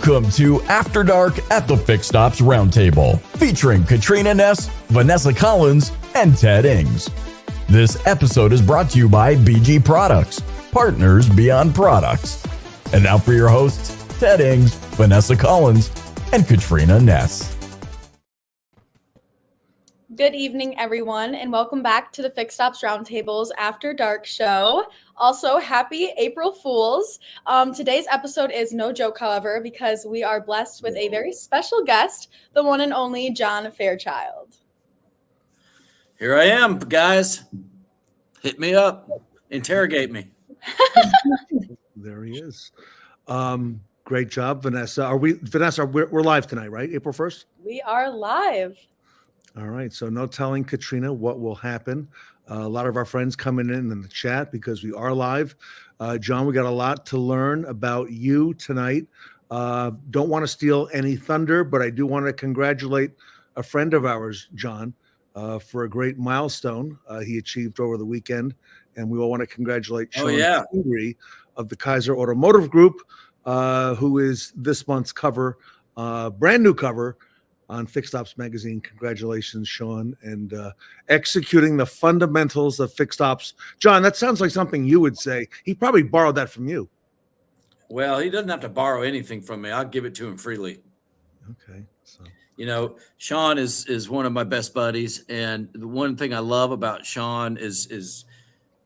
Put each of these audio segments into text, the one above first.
Welcome to After Dark at the Fixed Ops Roundtable, featuring Katrina Ness, Vanessa Collins, and Ted Ings. This episode is brought to you by BG Products, partners beyond products. And now for your hosts, Ted Ings, Vanessa Collins, and Katrina Ness. Good evening, everyone, and welcome back to the Fixed Ops Roundtable's After Dark show. Also, happy April Fools. Today's episode is no joke, however, because we are blessed with a very special guest, the one and only John Fairchild. Here I am, guys. Hit me up. Interrogate me. There he is. Great job, Vanessa. We're live tonight, right? April 1st? We are live. All right. So no telling Katrina what will happen. A lot of our friends coming in the chat because we are live. John, we got a lot to learn about you tonight. Don't want to steal any thunder, but I do want to congratulate a friend of ours, John, for a great milestone he achieved over the weekend. And we all want to congratulate Sean Henry of the Kaiser Automotive Group, who is this month's cover, brand new cover on Fixed Ops Magazine. Congratulations, Sean, and executing the fundamentals of Fixed Ops. John, that sounds like something you would say. He probably borrowed that from you. Well, he doesn't have to borrow anything from me. I'll give it to him freely. Okay. So. You know, Sean is one of my best buddies, and the one thing I love about Sean is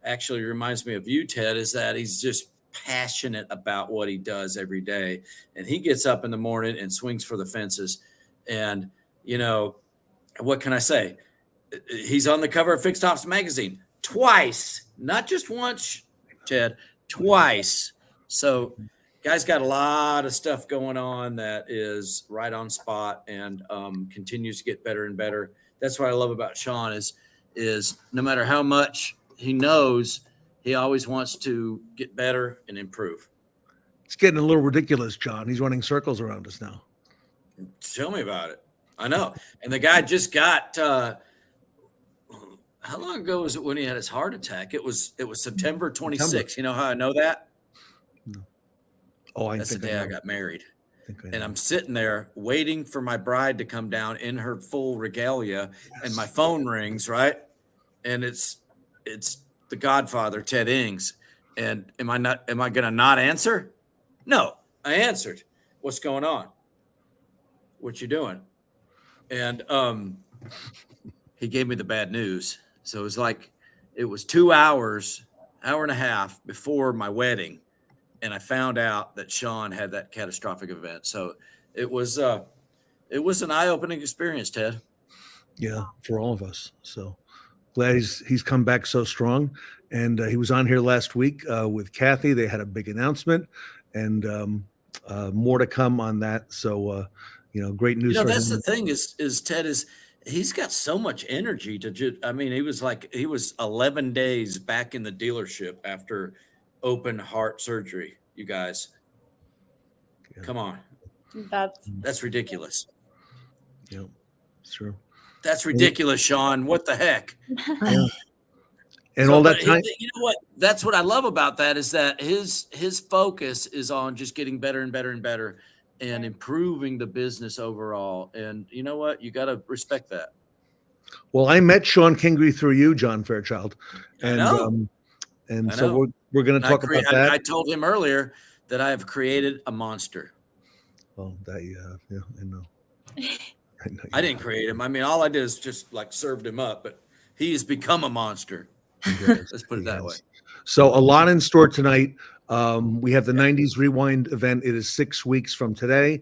actually reminds me of you, Ted, is that he's just passionate about what he does every day, and he gets up in the morning and swings for the fences. And, you know, what can I say? He's on the cover of Fixed Ops Magazine twice, not just once, Ted, twice. So guy's got a lot of stuff going on that is right on spot and continues to get better and better. That's what I love about Sean is no matter how much he knows, he always wants to get better and improve. It's getting a little ridiculous, John. He's running circles around us now. Tell me about it. I know. And the guy just got, how long ago was it when he had his heart attack? It was September 26th. You know how I know that? No. Oh, that's the day I got married. And I'm sitting there waiting for my bride to come down in her full regalia, and my phone rings, right? And it's the Godfather, Ted Ings. And am I going to not answer? No, I answered. What's going on? What you doing? And he gave me the bad news. So it was 2 hours, hour and a half before my wedding, and I found out that Sean had that catastrophic event. So it was an eye-opening experience, Ted. Yeah, for all of us. So glad he's come back so strong. And he was on here last week with Kathy. They had a big announcement, and more to come on that. So great news. That's the thing is Ted is he's got so much energy he was 11 days back in the dealership after open heart surgery. You guys, come on. That's ridiculous. Yeah, it's true. That's ridiculous, Sean. What the heck? Yeah. And all that time. You know what? That's what I love about that is that his focus is on just getting better and better and better and improving the business overall. And you know what? You got to respect that. Well, I met Sean Kingery through you, John Fairchild. And so we're going to talk about that. I told him earlier that I have created a monster. Oh, that you have. Yeah, I know. I didn't create him. I mean, all I did is just served him up, but he has become a monster. Let's put it that way. So a lot in store tonight. We have the 90s Rewind event. It is 6 weeks from today.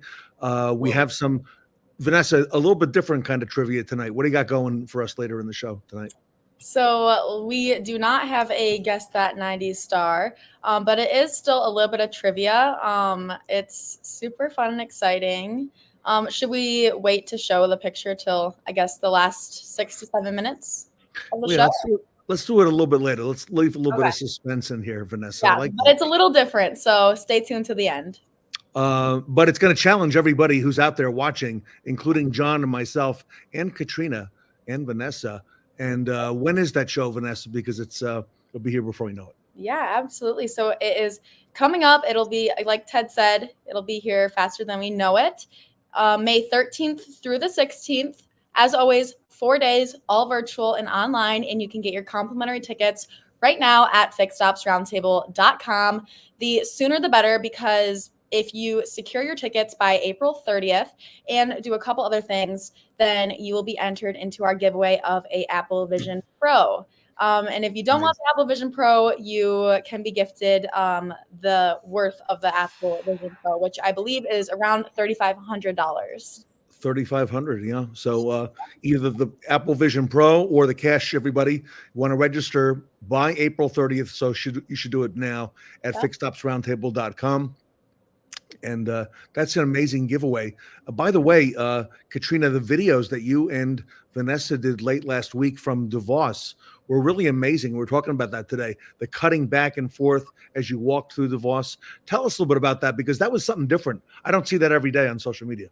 We have some, Vanessa, a little bit different kind of trivia tonight. What do you got going for us later in the show tonight? So we do not have a Guess That 90s Star, but it is still a little bit of trivia. It's super fun and exciting. Should we wait to show the picture till, I guess, the last 6 to 7 minutes of the show? Let's do it a little bit later. Let's leave a little bit of suspense in here, Vanessa. Yeah, but it's a little different, so stay tuned to the end. But it's going to challenge everybody who's out there watching, including John and myself and Katrina and Vanessa. And when is that show, Vanessa? Because it'll be here before we know it. Yeah, absolutely. So it is coming up. It'll be, like Ted said, it'll be here faster than we know it. May 13th through the 16th. As always, 4 days, all virtual and online. And you can get your complimentary tickets right now at fixedopsroundtable.com. The sooner the better, because if you secure your tickets by April 30th and do a couple other things, then you will be entered into our giveaway of a Apple Vision Pro. And if you don't want the Apple Vision Pro, you can be gifted the worth of the Apple Vision Pro, which I believe is around $3,500. 3,500, yeah. So either the Apple Vision Pro or the cash. Everybody want to register by April 30th, so you should do it now at fixedopsroundtable.com. And that's an amazing giveaway. By the way, Katrina, the videos that you and Vanessa did late last week from DeVos were really amazing. We were talking about that today, the cutting back and forth as you walked through DeVos. Tell us a little bit about that, because that was something different. I don't see that every day on social media.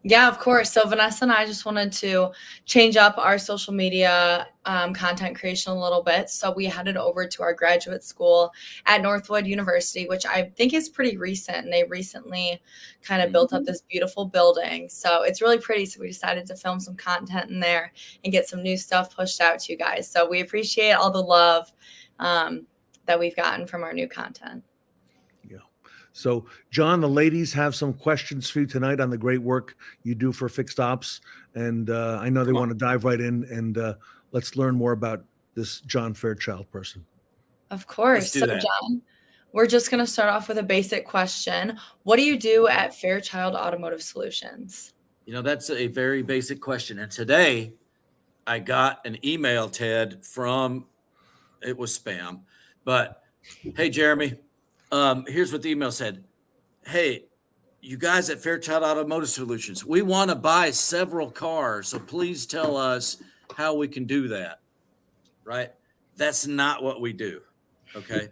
Yeah, of course. So Vanessa and I just wanted to change up our social media content creation a little bit. So we headed over to our graduate school at Northwood University, which I think is pretty recent. And they recently kind of built up this beautiful building. So it's really pretty. So we decided to film some content in there and get some new stuff pushed out to you guys. So we appreciate all the love that we've gotten from our new content. So, John, the ladies have some questions for you tonight on the great work you do for Fixed Ops. And I know they want to dive right in, and let's learn more about this John Fairchild person. Of course. So, John, we're just going to start off with a basic question. What do you do at Fairchild Automotive Solutions? That's a very basic question. And today I got an email, Ted, it was spam, but hey, Jeremy. Here's what the email said. Hey, you guys at Fairchild Automotive Solutions, we want to buy several cars. So please tell us how we can do that. Right? That's not what we do. Okay.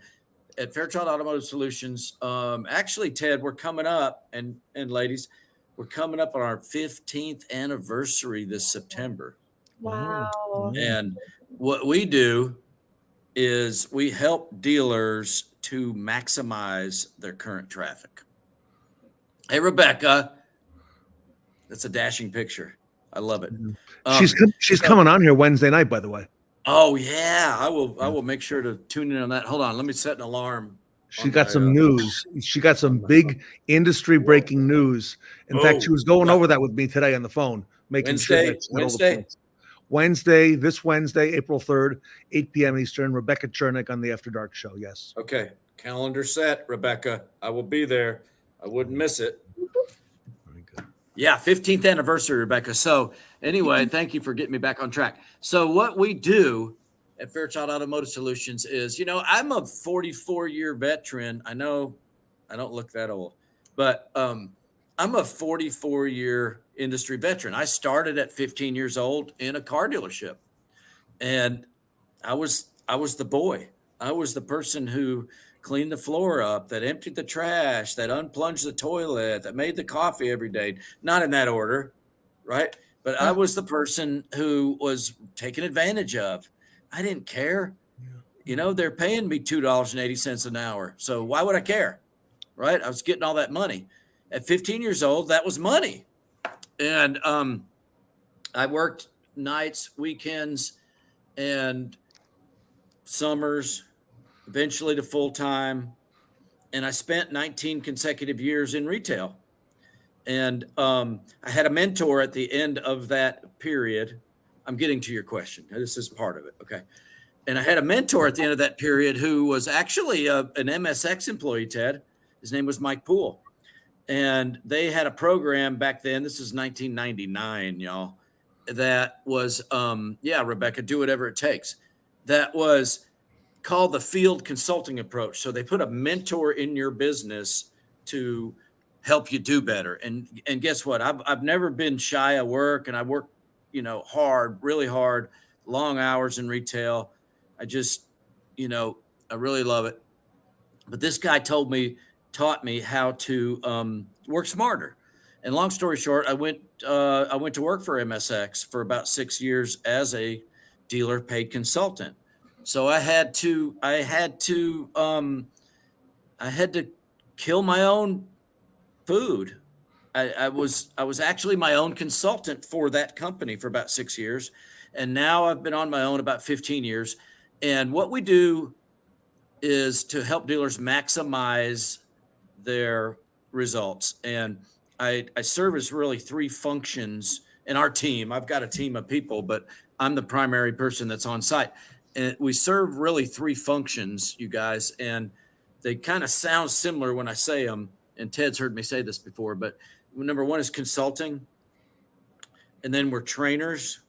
At Fairchild Automotive Solutions, actually, Ted, we're coming up, and ladies, we're coming up on our 15th anniversary this September. Wow. And what we do is we help dealers to maximize their current traffic. Hey, Rebecca, that's a dashing picture. I love it. She's coming on here Wednesday night, by the way. Oh yeah, I will make sure to tune in on that. Hold on, let me set an alarm. She got some news. She got some big industry breaking news. In fact, she was going over that with me today on the phone, making sure that this Wednesday, April 3rd, 8 p.m. Eastern, Rebecca Chernick on the After Dark show. Yes. Okay. Calendar set, Rebecca. I will be there. I wouldn't miss it. Very good. Yeah, 15th anniversary, Rebecca. So anyway, thank you for getting me back on track. So what we do at Fairchild Automotive Solutions is, I'm a 44-year veteran. I know I don't look that old, but I'm a 44-year industry veteran. I started at 15 years old in a car dealership, and I was the boy. I was the person who cleaned the floor up, that emptied the trash, that unplunged the toilet, that made the coffee every day. Not in that order, right? But I was the person who was taken advantage of. I didn't care. They're paying me $2.80 an hour. So why would I care? Right? I was getting all that money. At 15 years old, that was money. And I worked nights, weekends, and summers, eventually to full-time. And I spent 19 consecutive years in retail. And I had a mentor at the end of that period. I'm getting to your question. This is part of it. Okay. And I had a mentor at the end of that period who was actually an MSX employee, Ted. His name was Mike Poole. And they had a program back then. This is 1999, y'all. That was, Rebecca, do whatever it takes. That was called the field consulting approach. So they put a mentor in your business to help you do better. And guess what? I've never been shy of work, and I work, hard, really hard, long hours in retail. I just, I really love it. But this guy taught me how to work smarter. And long story short, I went to work for MSX for about 6 years as a dealer paid consultant. So I had to kill my own food. I was actually my own consultant for that company for about 6 years. And now I've been on my own about 15 years. And what we do is to help dealers maximize their results. And I service really three functions in our team. I've got a team of people, but I'm the primary person that's on site. And we serve really three functions, you guys, and they kind of sound similar when I say them. And Ted's heard me say this before, but number one is consulting, and then we're trainers,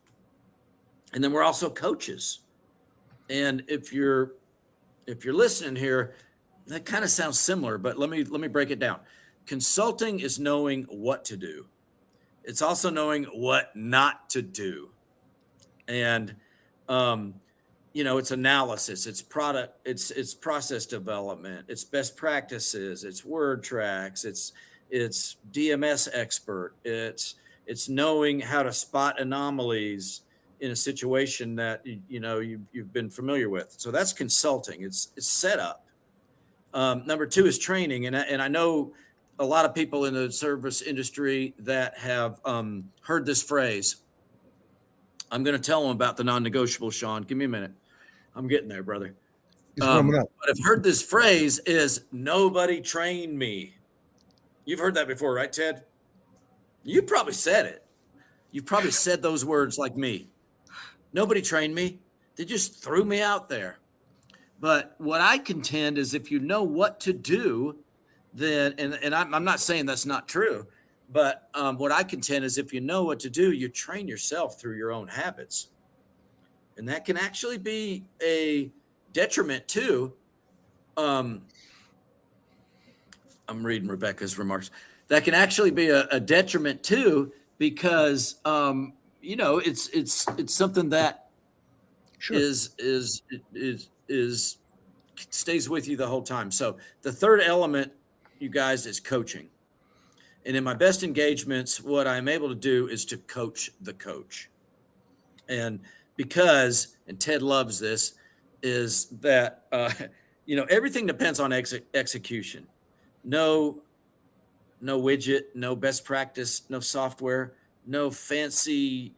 and then we're also coaches. And if you're listening here, that kind of sounds similar, but let me break it down. Consulting is knowing what to do. It's also knowing what not to do. And it's analysis, it's product, it's process development, it's best practices, it's word tracks, it's DMS expert, it's knowing how to spot anomalies in a situation that you've been familiar with. So that's consulting. It's setup. Number two is training, and I know a lot of people in the service industry that have heard this phrase. I'm going to tell them about the non-negotiable, Sean. Give me a minute. I'm getting there, brother. He's warming up. But I've heard this phrase is nobody trained me. You've heard that before, right, Ted? You probably said it. You probably said those words like me. Nobody trained me. They just threw me out there. But what I contend is if you know what to do, then, and I'm not saying that's not true, but what I contend is if you know what to do, you train yourself through your own habits. And that can actually be a detriment too. I'm reading Rebecca's remarks. That can actually be a detriment too, because it's something that Sure. is stays with you the whole time. So the third element, you guys, is coaching. And in my best engagements, what I'm able to do is to coach the coach. And because, and Ted loves this, is that, everything depends on execution. No widget, no best practice, no software, no fancy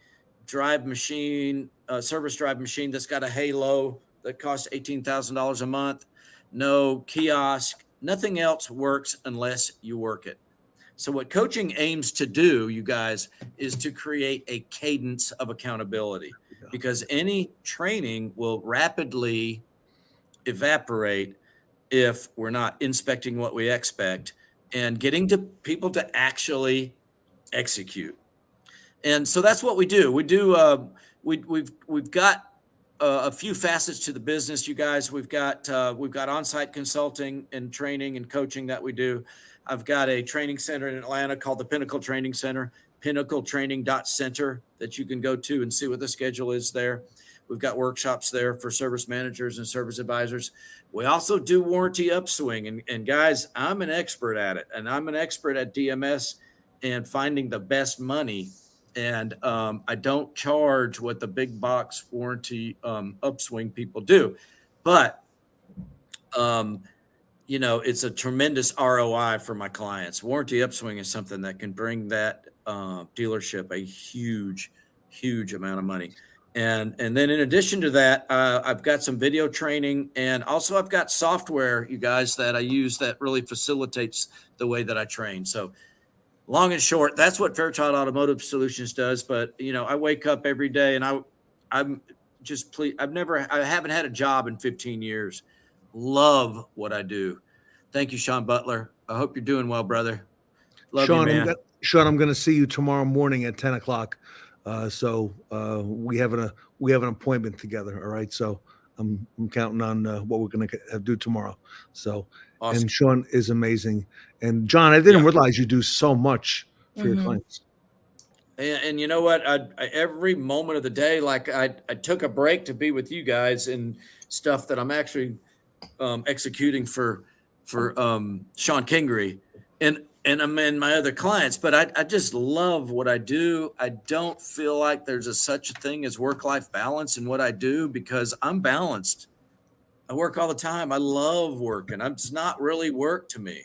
service drive machine that's got a halo that costs $18,000 a month, no kiosk, nothing else works unless you work it. So what coaching aims to do, you guys, is to create a cadence of accountability, because any training will rapidly evaporate if we're not inspecting what we expect and getting to people to actually execute. And so that's what we do. We do. We've got a few facets to the business, you guys. We've got on-site consulting and training and coaching that we do. I've got a training center in Atlanta called the Pinnacle Training Center, pinnacletraining.center, that you can go to and see what the schedule is there. We've got workshops there for service managers and service advisors. We also do warranty upswing. And guys, I'm an expert at it. And I'm an expert at DMS and finding the best money. And I don't charge what the big box warranty upswing people do. But, it's a tremendous ROI for my clients. Warranty upswing is something that can bring that dealership a huge, huge amount of money. And then in addition to that, I've got some video training, and also I've got software, you guys, that I use that really facilitates the way that I train. So long and short, that's what Fairchild Automotive Solutions does. But, I wake up every day and I'm just pleased. I haven't had a job in 15 years. Love what I do. Thank you, Sean Butler. I hope you're doing well, brother. Love Sean, you, man. Sean, I'm going to see you tomorrow morning at 10 o'clock. So we have an appointment together. All right. So I'm counting on what we're going to do tomorrow. So, Awesome. And Sean is amazing. And John, I didn't realize you do so much for your clients. And you know what? I every moment of the day, like I took a break to be with you guys and stuff that I'm actually executing for Sean Kingery. And and I'm in my other clients, but I just love what I do. I don't feel like there's such a thing as work-life balance in what I do because I'm balanced. I work all the time. I love working. It's not really work to me.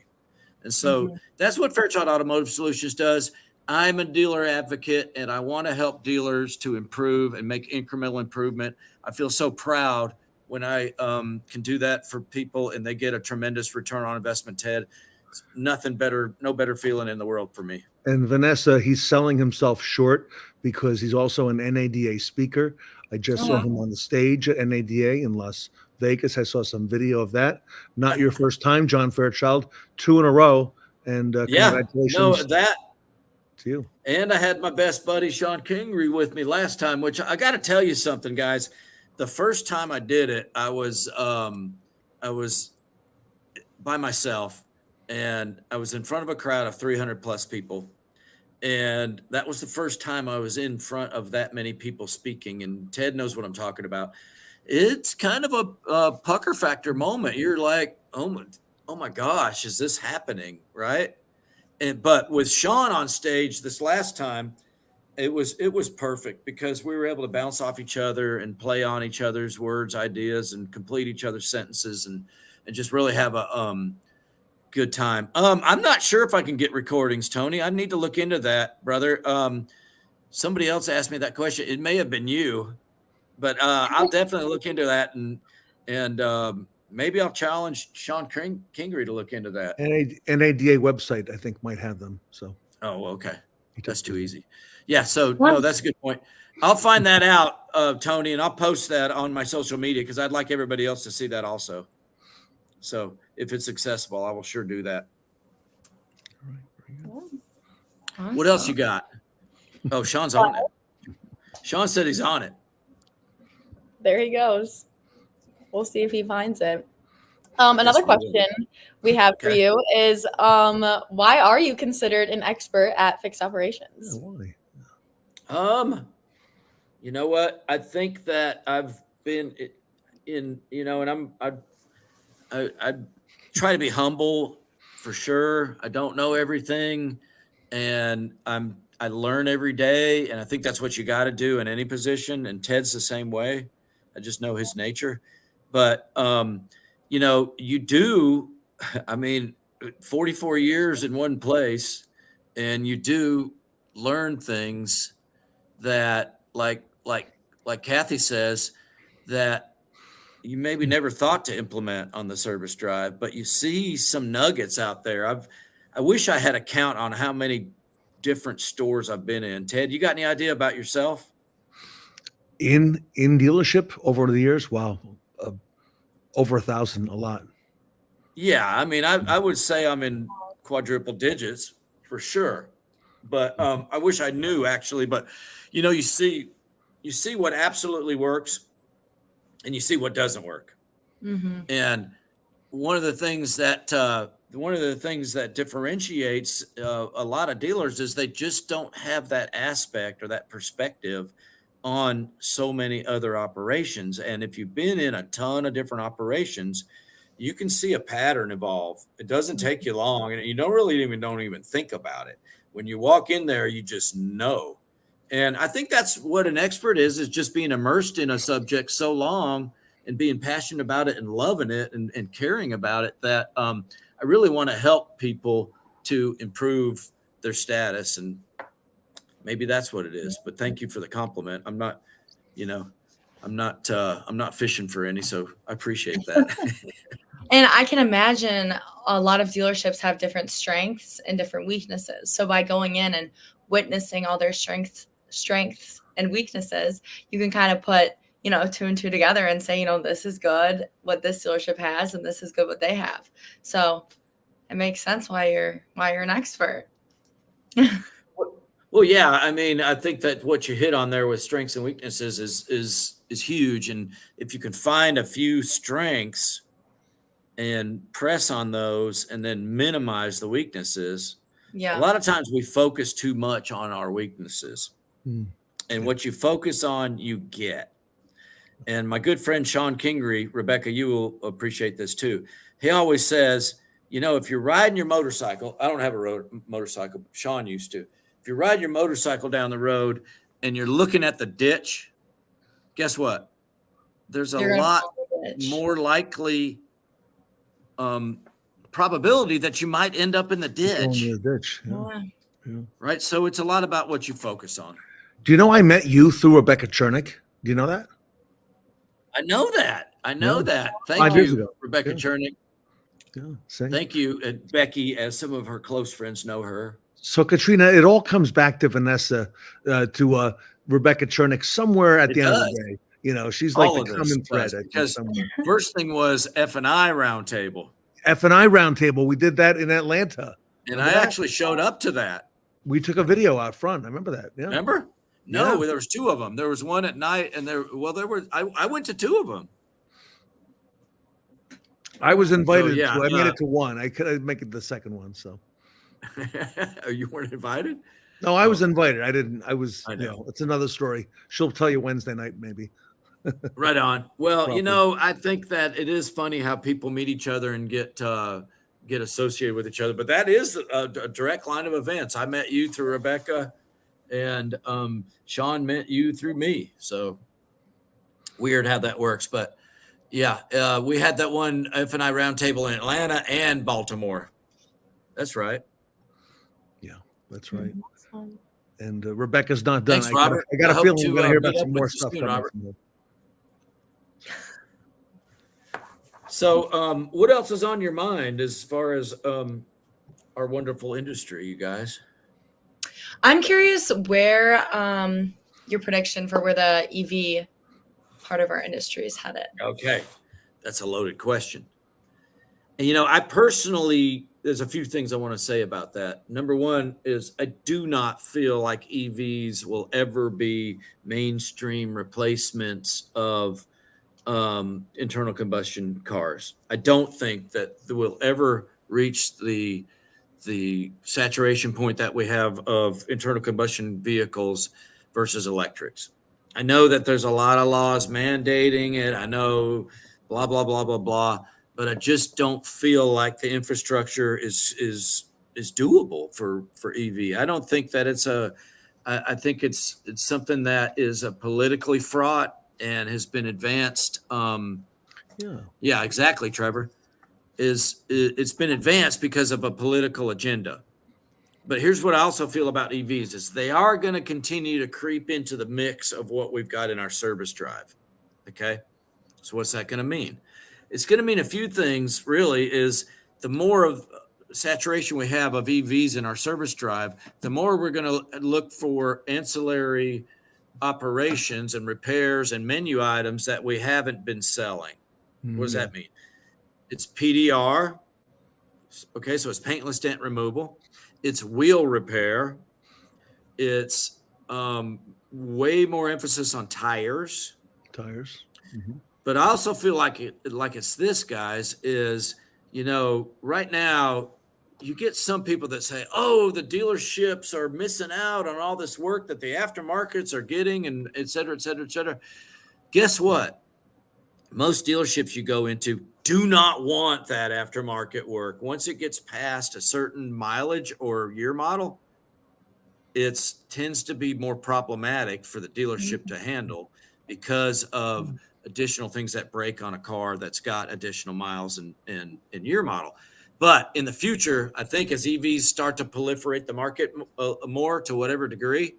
And so that's what Fairchild Automotive Solutions does. I'm a dealer advocate, and I want to help dealers to improve and make incremental improvement. I feel so proud when I can do that for people and they get a tremendous return on investment, Ted. It's nothing better, no better feeling in the world for me. And Vanessa, he's selling himself short because he's also an NADA speaker. I just saw him on the stage at NADA in Las Vegas. I saw some video of that. Not your first time, John Fairchild, 2 in a row. And congratulations to you. And I had my best buddy, Sean Kingery, with me last time, which I got to tell you something, guys. The first time I did it, I was by myself, and I was in front of a crowd of 300 plus people. And that was the first time I was in front of that many people speaking. And Ted knows what I'm talking about. It's kind of a pucker factor moment. You're like, oh my gosh, is this happening? Right. But with Sean on stage this last time, it was perfect because we were able to bounce off each other and play on each other's words, ideas, and complete each other's sentences and just really have a good time. I'm not sure if I can get recordings, Tony. I need to look into that, brother. Somebody else asked me that question. It may have been you, but I'll definitely look into that and maybe I'll challenge Sean Kingery to look into that. NADA website, I think, might have them. So. Oh, okay. That's too easy. Yeah. So no, that's a good point. I'll find that out, Tony, and I'll post that on my social media because I'd like everybody else to see that also. So if it's accessible, I will sure do that. All right. Awesome. What else you got? Oh, Sean's on it. Sean said he's on it. There he goes. We'll see if he finds it. Another question we have for you is, why are you considered an expert at fixed operations? You know what? I think that I've been in, and I try to be humble for sure. I don't know everything, and I learn every day, and I think that's what you got to do in any position. And Ted's the same way. I just know his nature, but you do. I mean, 44 years in one place, and you do learn things that, like Kathy says, that you maybe never thought to implement on the service drive, but you see some nuggets out there. I wish I had a count on how many different stores I've been in. Ted, you got any idea about yourself? In dealership over the years? Wow. Over 1,000, a lot. Yeah. I mean, I would say I'm in quadruple digits for sure, but I wish I knew actually, but you see what absolutely works and you see what doesn't work. Mm-hmm. And one of the things that differentiates a lot of dealers is they just don't have that aspect or that perspective on so many other operations. And if you've been in a ton of different operations, you can see a pattern evolve. It doesn't take you long, and you don't even think about it. When you walk in there, you just know. And I think that's what an expert is just being immersed in a subject so long and being passionate about it and loving it and caring about it that I really want to help people to improve their status. And maybe that's what it is. But thank you for the compliment. I'm not fishing for any, so I appreciate that. And I can imagine a lot of dealerships have different strengths and different weaknesses. So by going in and witnessing all their strengths and weaknesses, you can kind of put, 2 and 2 together and say, this is good what this dealership has, and this is good what they have. So it makes sense why you're an expert. Well, yeah. I mean, I think that what you hit on there with strengths and weaknesses is huge. And if you can find a few strengths and press on those and then minimize the weaknesses. Yeah. A lot of times we focus too much on our weaknesses. And what you focus on, you get. And my good friend Sean Kingery, Rebecca, you will appreciate this too. He always says, if you're riding your motorcycle, I don't have a motorcycle, but Sean used to. If you're riding your motorcycle down the road and you're looking at the ditch, guess what? There's a lot more likely probability that you might end up in the ditch. Right? So it's a lot about what you focus on. Do you know I met you through Rebecca Chernick? Do you know that? I know that. Thank 5 years you, ago. Rebecca Chernick. Yeah, same. Thank you, and Becky, as some of her close friends know her. So, Katrina, it all comes back to Vanessa, to Rebecca Chernick somewhere at the end of the day. She's like the common thread. Because first thing was F&I roundtable. F&I roundtable. We did that in Atlanta. And I actually showed up to that. We took a video out front. I remember that. Yeah. Remember? No, there was two of them. There was one at night, and I went to two of them. I was invited to. I made it to one. I couldn't make it the second one. So. You weren't invited? No, I was invited. I didn't. I was. It's another story. She'll tell you Wednesday night, maybe. Right on. Well, probably. I think that it is funny how people meet each other and get associated with each other. But that is a direct line of events. I met you through Rebecca, and Sean met you through me. So weird how that works. But yeah, we had that one F&I roundtable in Atlanta and Baltimore. That's right. Yeah, that's right. And Rebecca's not done. Thanks, Robert. I got a feeling we're going to hear about some more stuff. Robert. So what else is on your mind as far as our wonderful industry, you guys? I'm curious where your prediction for where the EV part of our industry is headed. Okay. That's a loaded question. And, I personally, there's a few things I want to say about that. Number one is I do not feel like EVs will ever be mainstream replacements of internal combustion cars. I don't think that we'll ever reach the saturation point that we have of internal combustion vehicles versus electrics. I know that there's a lot of laws mandating it. I know blah, blah, blah, blah, blah, but I just don't feel like the infrastructure is doable for EV. I don't think that I think it's something that is a politically fraught and has been advanced. Yeah, exactly, Trevor. It's been advanced because of a political agenda. But here's what I also feel about EVs is they are going to continue to creep into the mix of what we've got in our service drive. Okay. So what's that going to mean? It's going to mean a few things really is the more of saturation we have of EVs in our service drive, the more we're going to look for ancillary operations and repairs and menu items that we haven't been selling. What does that mean? It's PDR. Okay. So it's paintless dent removal. It's wheel repair. It's way more emphasis on tires. Mm-hmm. But I also feel like it's this, guys, is, right now you get some people that say, oh, the dealerships are missing out on all this work that the aftermarkets are getting and et cetera, et cetera, et cetera. Guess what? Most dealerships you go into do not want that aftermarket work. Once it gets past a certain mileage or year model, it tends to be more problematic for the dealership to handle because of additional things that break on a car that's got additional miles and year model. But in the future, I think as EVs start to proliferate the market more to whatever degree,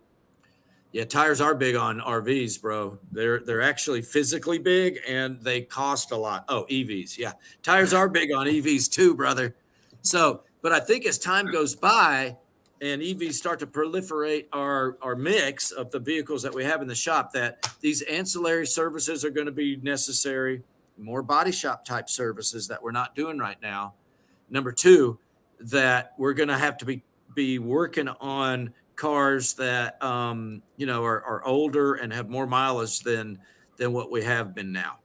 yeah, tires are big on RVs, bro. They're actually physically big and they cost a lot. Oh, EVs. Yeah. Tires are big on EVs too, brother. So, but I think as time goes by and EVs start to proliferate our mix of the vehicles that we have in the shop, that these ancillary services are going to be necessary, more body shop type services that we're not doing right now. Number two, that we're going to have to be working on cars that are older and have more mileage than what we have been now.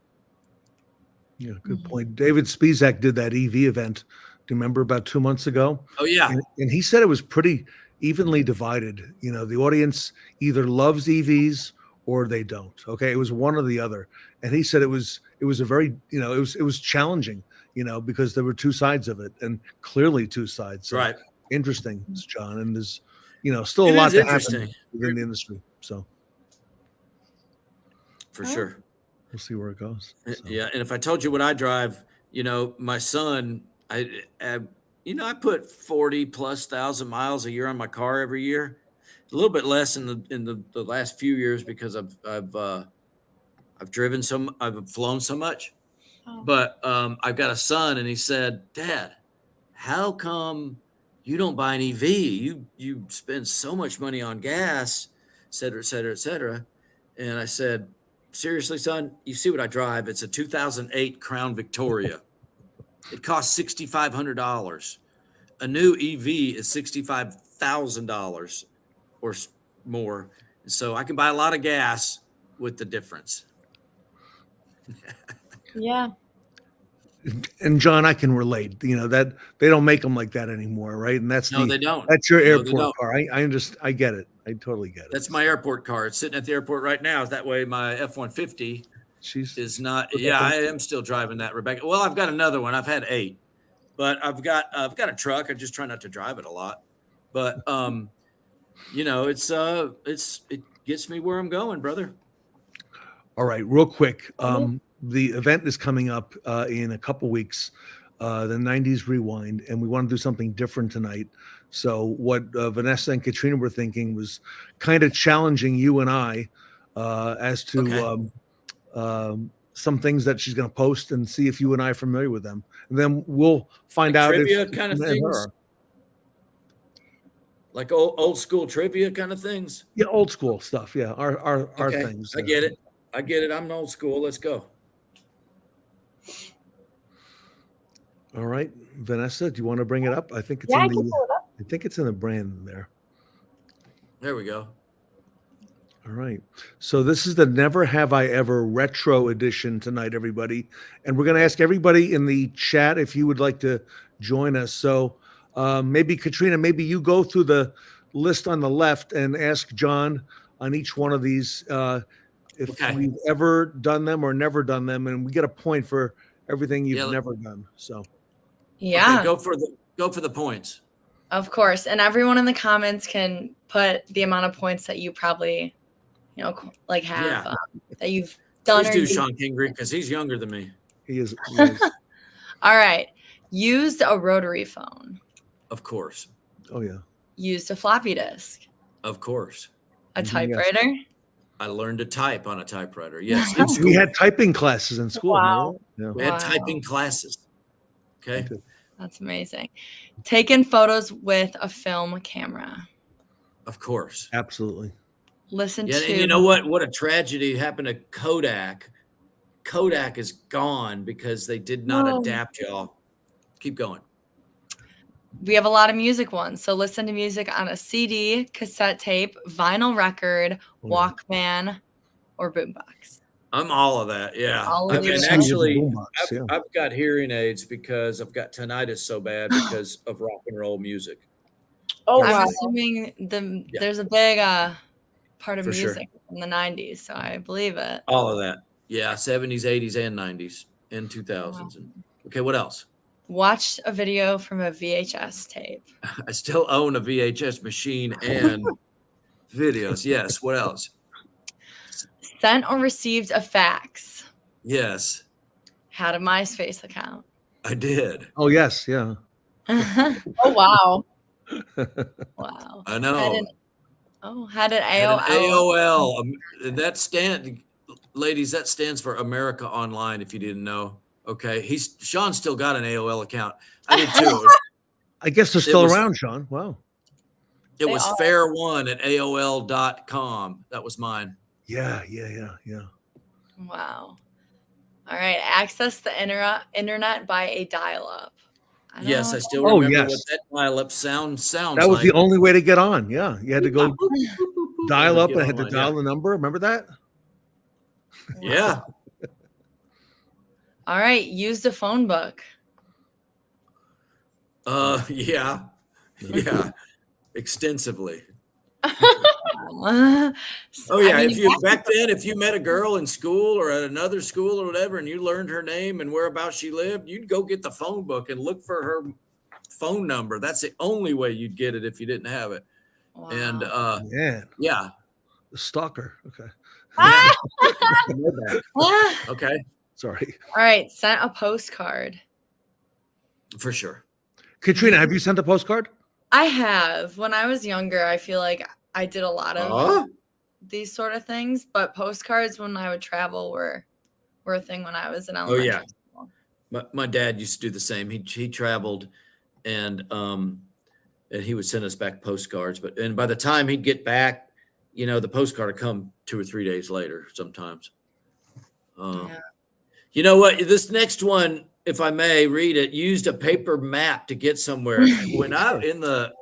Yeah, good point. David Spizak did that EV event. Do you remember about 2 months ago? Oh yeah, and he said it was pretty evenly divided. The audience either loves EVs or they don't. Okay, it was one or the other. And he said it was a very it was challenging. because there were two sides of it, and clearly two sides. So Right. interesting, John, and there's still a It lot is to interesting. happen within the industry. So For sure. we'll see where it goes. So. Yeah, and if I told you what I drive, my son, I put 40,000+ miles a year on my car every year. A little bit less in the last few years because I've flown so much. Oh. But I've got a son, and he said, "Dad, how come you don't buy an EV? You spend so much money on gas, et cetera, et cetera, et cetera." And I said, "Seriously, son, you see what I drive? It's a 2008 Crown Victoria. It costs $6,500. A new EV is $65,000 or more. So I can buy a lot of gas with the difference." Yeah. And John, I can relate. That they don't make them like that anymore, right? And that's No, they don't. That's your No, they airport don't. car. I get it. I totally get it. That's my airport car. It's sitting at the airport right now. That way my F-150 is not. Yeah, I am still driving that, Rebecca. Well, I've got another one. I've had 8, but I've got a truck. I just try not to drive it a lot. But it gets me where I'm going, brother. All right, real quick. The event is coming up in a couple weeks, the 90s Rewind, and we want to do something different tonight. So what Vanessa and Katrina were thinking was kind of challenging you and I as to some things that she's going to post and see if you and I are familiar with them. And then we'll find out trivia if kind of things. Like old school trivia kind of things. Yeah, old school stuff. Yeah, our things. I get it. I'm old school. Let's go. All right, Vanessa, do you want to bring it up? I think it's I can pull it up. I think it's in the brand there. There we go. All right. So this is the Never Have I Ever retro edition tonight, everybody. And we're going to ask everybody in the chat if you would like to join us. So maybe Katrina, maybe you go through the list on the left and ask John on each one of these if we've ever done them or never done them, and we get a point for everything you've never done. So yeah, go for the points. Of course, and everyone in the comments can put the amount of points that you probably have that you've done. Please do, Sean Kingery, because he's younger than me. He is. All right. Used a rotary phone. Of course. Oh yeah. Used a floppy disk. Of course. A typewriter. Yes. I learned to type on a typewriter. Yes. We had typing classes in school. Wow. Yeah. We had typing classes. Okay. That's amazing. Taken photos with a film camera. Of course. Absolutely. Listen to. And you know what? What a tragedy happened to Kodak. Kodak is gone because they did not adapt, y'all. Keep going. We have a lot of music ones. So listen to music on a CD, cassette tape, vinyl record, Walkman, or boombox. I'm all of that. Yeah. I've got hearing aids because I've got tinnitus so bad because of rock and roll music. Oh, I'm wow. assuming there's a big part of music sure. in the 90s, so I believe it. All of that. Yeah, 70s, 80s, and 90s, and 2000s. Wow. Okay, what else? Watched a video from a VHS tape. I still own a VHS machine and videos. Yes, what else? Sent or received a fax. Yes. Had a MySpace account. I did. Oh, yes, yeah. Oh, wow. Wow. I know. Had an AOL. AOL. Ladies, that stands for America Online, if you didn't know. Okay. Sean still got an AOL account. I did too. I guess they're still around, Sean. Wow. It was fair1 at AOL.com. That was mine. Yeah. Wow. All right. Access the internet by a dial-up. Yes, I still remember what that dial-up sounds That was like. the only way to get on. Yeah, you had to go dial up and had to dial the number. Remember that? Yeah. All right. Used a phone book. Yeah. Extensively. Oh yeah, I mean, if you back then, if you met a girl in school or at another school or whatever, and you learned her name and whereabouts she lived, you'd go get the phone book and look for her phone number. That's the only way you'd get it if you didn't have it. wow. And Man, yeah, the stalker. Okay. yeah. Ah. Okay, Sorry. All right, sent a postcard. for sure. Katrina, have you sent a postcard? I have. When I was younger, I feel like I did a lot of these sort of things, but postcards when I would travel were a thing when I was in Oh yeah, elementary school. my dad used to do the same. He traveled, and he would send us back postcards. And by the time he'd get back, the postcard would come 2 or 3 days later sometimes. Yeah. You know what? This next one, if I may read it, used a paper map to get somewhere. When in the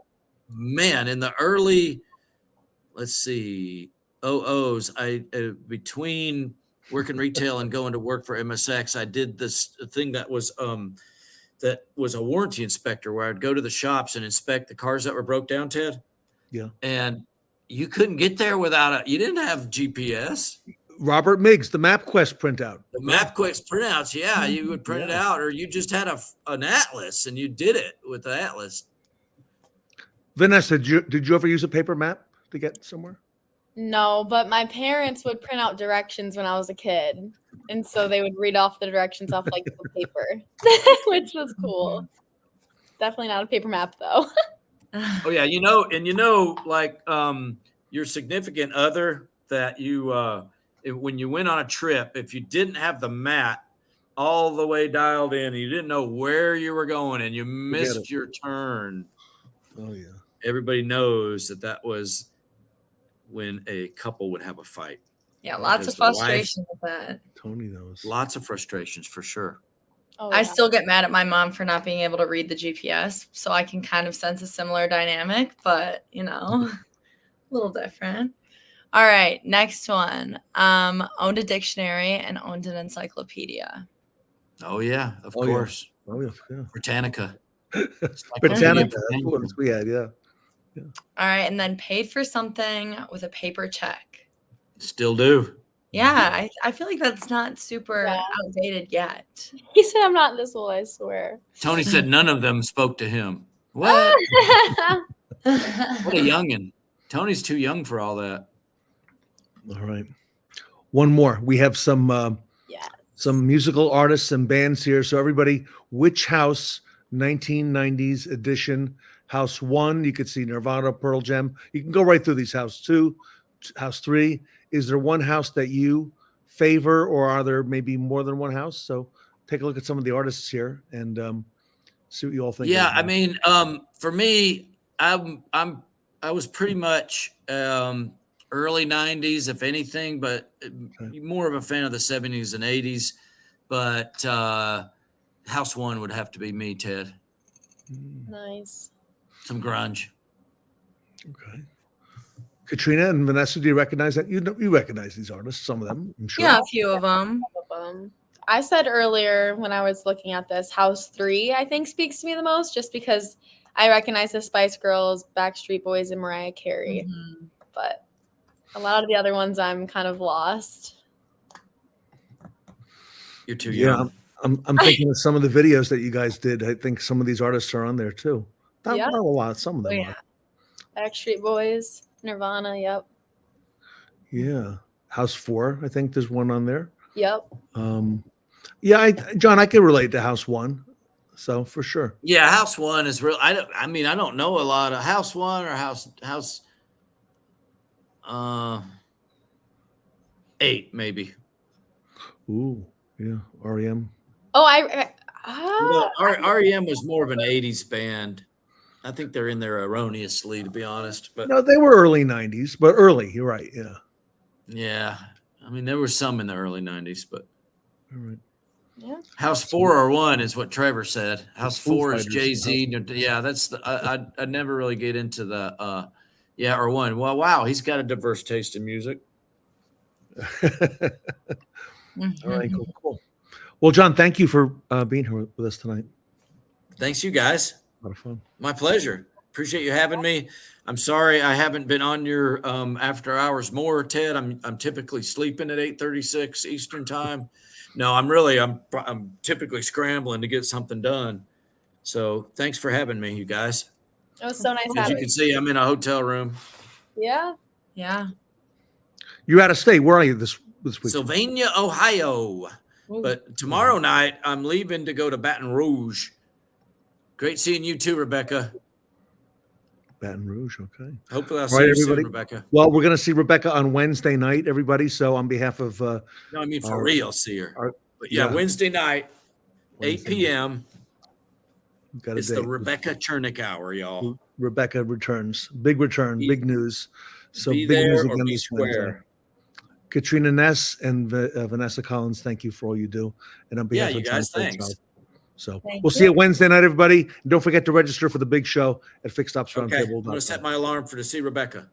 early, let's see, OOs, between working retail and going to work for MSX, I did this thing that was a warranty inspector where I'd go to the shops and inspect the cars that were broke down, Ted. Yeah. And you couldn't get there without you didn't have GPS. Robert Miggs, the MapQuest printout. The MapQuest printouts, yeah, you would print it out, or you just had an atlas and you did it with the atlas. Vanessa, did you ever use a paper map to get somewhere? No, but my parents would print out directions when I was a kid. And so they would read off the directions off like the paper, which was cool. Definitely not a paper map though. Oh yeah, like your significant other that you when you went on a trip, if you didn't have the map all the way dialed in, and you didn't know where you were going, and you missed your turn. Oh yeah. Everybody knows that was when a couple would have a fight. Yeah, lots of frustration with that. Tony knows. Lots of frustrations for sure. Oh, I still get mad at my mom for not being able to read the GPS, so I can kind of sense a similar dynamic, but a little different. All right, next one. Owned a dictionary and owned an encyclopedia. Oh yeah, of course. Yeah. Oh yeah. Britannica. Britannica. That's what we had, yeah. All right, and then paid for something with a paper check. Still do. Yeah, I feel like that's not super outdated yet. He said I'm not this old, I swear. Tony said none of them spoke to him. What? What a youngin'. Tony's too young for all that. All right. One more. We have some musical artists and bands here. So everybody, which house 1990s edition? House 1, you could see Nirvana, Pearl Jam. You can go right through these. House 2, House 3. Is there one house that you favor, or are there maybe more than one house? So take a look at some of the artists here and see what you all think. Yeah, I mean, for me, I was pretty much early 90s, if anything, but more of a fan of the 70s and 80s. But House 1 would have to be me, Ted. Nice. Some grunge. Okay. Katrina and Vanessa, do you recognize that? You recognize these artists, some of them, I'm sure. Yeah, a few of them. I said earlier when I was looking at this, House 3, I think, speaks to me the most, just because I recognize the Spice Girls, Backstreet Boys, and Mariah Carey. Mm-hmm. But a lot of the other ones, I'm kind of lost. You're too young. I'm thinking of some of the videos that you guys did. I think some of these artists are on there too. Not a lot. Some of them are. Backstreet Boys, Nirvana, yep. Yeah. House 4, I think there's one on there. Yep. John, I can relate to House 1. So for sure. Yeah, House 1 is real. I don't know a lot of House 1 or House 8, maybe. Ooh, yeah. REM. Oh, REM was more of an 80s band. I think they're in there erroneously, to be honest. But no, they were early 90s, but early. You're right. Yeah. Yeah. I mean, there were some in the early 90s, but. All right. Yeah. House 4 or 1 is what Trevor said. House 4 is Jay-Z. Yeah, that's I never really get into the or 1. Well, wow, he's got a diverse taste in music. All right, cool. Well, John, thank you for being here with us tonight. Thanks, you guys. A lot of fun. My pleasure. Appreciate you having me. I'm sorry I haven't been on your after hours more, Ted. I'm typically sleeping at 8:36 Eastern time. No, I'm typically scrambling to get something done. So thanks for having me, you guys. It was so nice As having you you. can see, I'm in a hotel room. Yeah. Yeah. You're out of state. Where are you this week? Sylvania, Ohio. Ooh. But tomorrow night, I'm leaving to go to Baton Rouge. Great seeing you too, Rebecca. Baton Rouge. Okay. Hopefully I'll All see right, you soon, everybody. Rebecca. Well, we're going to see Rebecca on Wednesday night, everybody. So on behalf of No, I mean for real, see her. But yeah, yeah. Wednesday night, 8 Wednesday night. p.m. Got a It's date. the Rebecca Chernick hour, y'all. Rebecca returns. Big return. Big news. So Be big news there or again be this Wednesday. square. Katrina Ness and Vanessa Collins, thank you for all you do. And on behalf Yeah, of you John guys, Fairchild. thanks. So Thank we'll see you Wednesday night, everybody. And don't forget to register for the big show at Okay, I'm going to set fixedopsroundtable.com. my alarm to see Rebecca.